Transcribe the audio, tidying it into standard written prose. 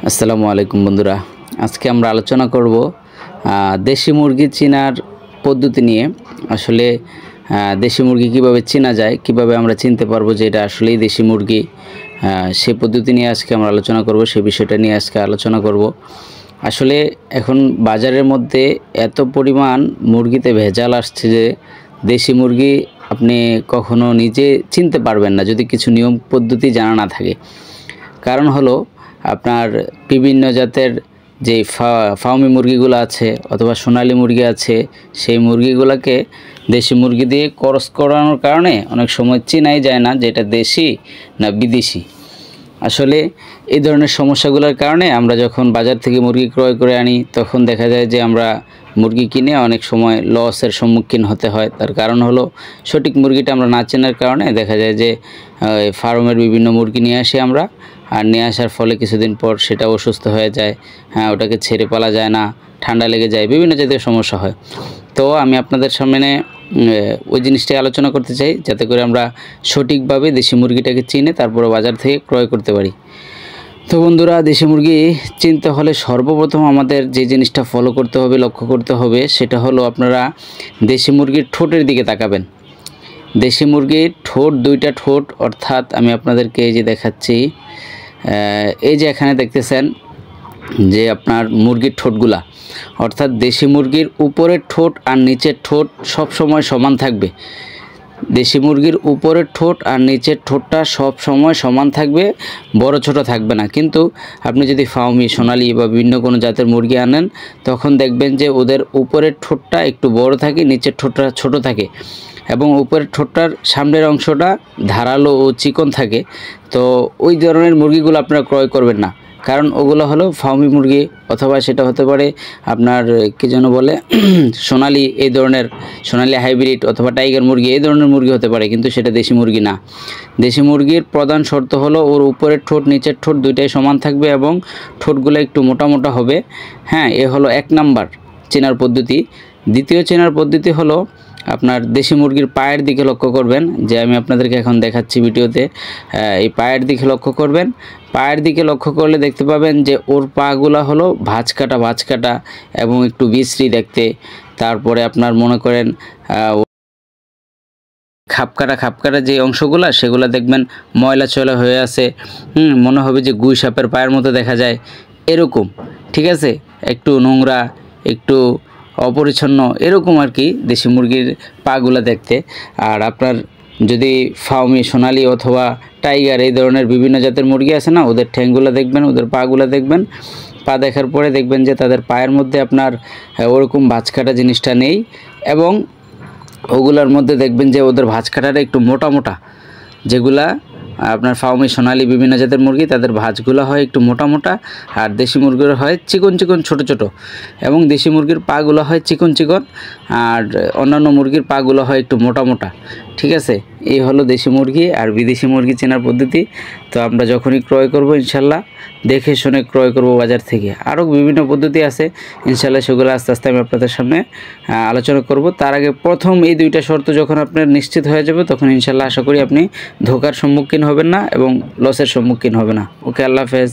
আসসালামু আলাইকুম বন্ধুরা, আজকে আমরা আলোচনা করব দেশি মুরগি চেনার পদ্ধতি নিয়ে। আসলে দেশি মুরগি কিভাবে চেনা যায়, কিভাবে আমরা চিনতে পারবো যে এটা আসলেই দেশি মুরগি, সেই পদ্ধতি নিয়ে আজকে আমরা আলোচনা করব। সেই বিষয়টা নিয়ে আজকে আলোচনা করব। আসলে এখন বাজারের মধ্যে এত পরিমাণ মুরগিতে ভেজাল আসছে যে দেশি মুরগি আপনি কখনো নিজে চিনতে পারবেন না যদি কিছু নিয়ম পদ্ধতি জানা না থাকে। কারণ হলো আপনার বিভিন্ন জাতের যে ফার্মি মুরগিগুলো আছে অথবা সোনালী মুরগি আছে, সেই মুরগিগুলোকে দেশি মুরগি দিয়ে ক্রস করানোর কারণে অনেক সময় চেনাই যায় না যে এটা দেশি না বিদেশি। আসলে এই ধরনের সমস্যাগুলোর কারণে আমরা যখন বাজার থেকে মুরগি ক্রয় করে আনি তখন দেখা যায় যে আমরা মুরগি কিনে অনেক সময় লসের সম্মুখীন হতে হয়। তার কারণ হলো সঠিক মুরগিটা আমরা না চেনার কারণে দেখা যায় যে ফার্মের বিভিন্ন মুরগি নিয়ে আসি আমরা, আর নিয়ে আসার ফলে কিছুদিন পর সেটা অসুস্থ হয়ে যায়, ওটাকে ছেড়ে পালা যায় না, ঠান্ডা লেগে যায়, বিভিন্ন জাতীয় সমস্যা হয়। তো আমি আপনাদের সামনে ওই জিনিসটাই আলোচনা করতে চাই যাতে করে আমরা সঠিকভাবে দেশি মুরগিটাকে চিনে তারপরে বাজার থেকে ক্রয় করতে পারি। তো বন্ধুরা, দেশি মুরগি চিনতে হলে সর্বপ্রথম আমাদের যে জিনিসটা ফলো করতে হবে, লক্ষ্য করতে হবে, সেটা হলো আপনারা দেশি মুরগির ঠোঁটের দিকে তাকাবেন। দেশি মুরগির ঠোঁট, দুইটা ঠোঁট, অর্থাৎ আমি আপনাদেরকে এই যে দেখাচ্ছি, এই যে এখানে দেখতেছেন যে আপনার মুরগির ঠোঁটগুলা, অর্থাৎ দেশি মুরগির উপরের ঠোঁট আর নিচের ঠোঁট সব সময় সমান থাকবে। দেশি মুরগির উপরের ঠোঁট আর নিচের ঠোঁটটা সব সময় সমান থাকবে, বড় ছোট থাকবে না। কিন্তু আপনি যদি ফার্মি, সোনালী বা বিভিন্ন কোনো জাতের মুরগি আনেন তখন দেখবেন যে ওদের উপরের ঠোঁটটা একটু বড় থাকে, নিচের ঠোঁটটা ছোট থাকে এবং উপরের ঠোঁটটার সামনের অংশটা ধারালো ও চিকন থাকে। তো ওই ধরনের মুরগিগুলো আপনারা ক্রয় করবেন না, কারণ ওগুলো হলো ফার্মি মুরগি, অথবা সেটা হতে পারে আপনার কী যেন বলে সোনালী, এই ধরনের সোনালী হাইব্রিড অথবা টাইগার মুরগি, এই ধরনের মুরগি হতে পারে, কিন্তু সেটা দেশি মুরগি না। দেশি মুরগির প্রধান শর্ত হলো ওর উপরের ঠোঁট নিচের ঠোঁট দুইটাই সমান থাকবে এবং ঠোঁটগুলো একটু মোটা মোটা হবে। এ হলো 1 নাম্বার চেনার পদ্ধতি। দ্বিতীয় চেনার পদ্ধতি হলো আপনার দেশি মুরগির পায়ের দিকে লক্ষ্য করবেন, যে আমি আপনাদেরকে এখন দেখাচ্ছি ভিডিওতে। এই পায়ের দিকে লক্ষ্য করবেন। পায়ের দিকে লক্ষ্য করলে দেখতে পাবেন যে ওর পাগুলা হলো ভাঁজ কাটা এবং একটু বিশ্রী দেখতে। তারপরে আপনার মনে করেন খাপকাটা যে অংশগুলা, সেগুলো দেখবেন ময়লা চয়লা হয়ে আছে, মনে হবে যে গুই সাপের পায়ের মতো দেখা যায়, এরকম। ঠিক আছে, একটু নোংরা, একটু অপরিচ্ছন্ন, এরকম আর কি দেশি মুরগির পাগুলা দেখতে। আর আপনার যদি ফার্মি, সোনালী অথবা টাইগার, এই ধরনের বিভিন্ন জাতের মুরগি আছে না, ওদের ঠ্যাংগুলো দেখবেন, ওদের পাগুলো দেখবেন। পা দেখার পরে দেখবেন যে তাদের পায়ের মধ্যে আপনার ওরকম ভাঁজ কাটা জিনিসটা নেই, এবং ওগুলোর মধ্যে দেখবেন যে ওদের ভাঁজ কাটাটা একটু মোটা মোটা। যেগুলা আপনার ফার্মি, সোনালী বিভিন্ন জাতের মুরগি, তাদের ভাঁজগুলো হয় একটু মোটা মোটা, আর দেশি মুরগির হয় চিকন চিকন ছোট ছোট, এবং দেশি মুরগির পাগুলো হয় চিকন চিকন, আর অন্যান্য মুরগির পাগুলো হয় একটু মোটা মোটা। ঠিক আছে, এই হলো দেশি মুরগি আর বিদেশি মুরগি চেনার পদ্ধতি। তো আমরা যখনই ক্রয় করব ইনশাল্লাহ দেখে শুনে ক্রয় করব বাজার থেকে। আরও বিভিন্ন পদ্ধতি আছে, ইনশাল্লাহ সেগুলো আস্তে আস্তে আমি আপনাদের সামনে আলোচনা করব। তার আগে প্রথম এই দুইটা শর্ত যখন আপনার নিশ্চিত হয়ে যাবে তখন ইনশাল্লাহ আশা করি আপনি ধোঁকার সম্মুখীন হবেন না এবং লসের সম্মুখীন হবে না। ওকে, আল্লাহ হাফেজ।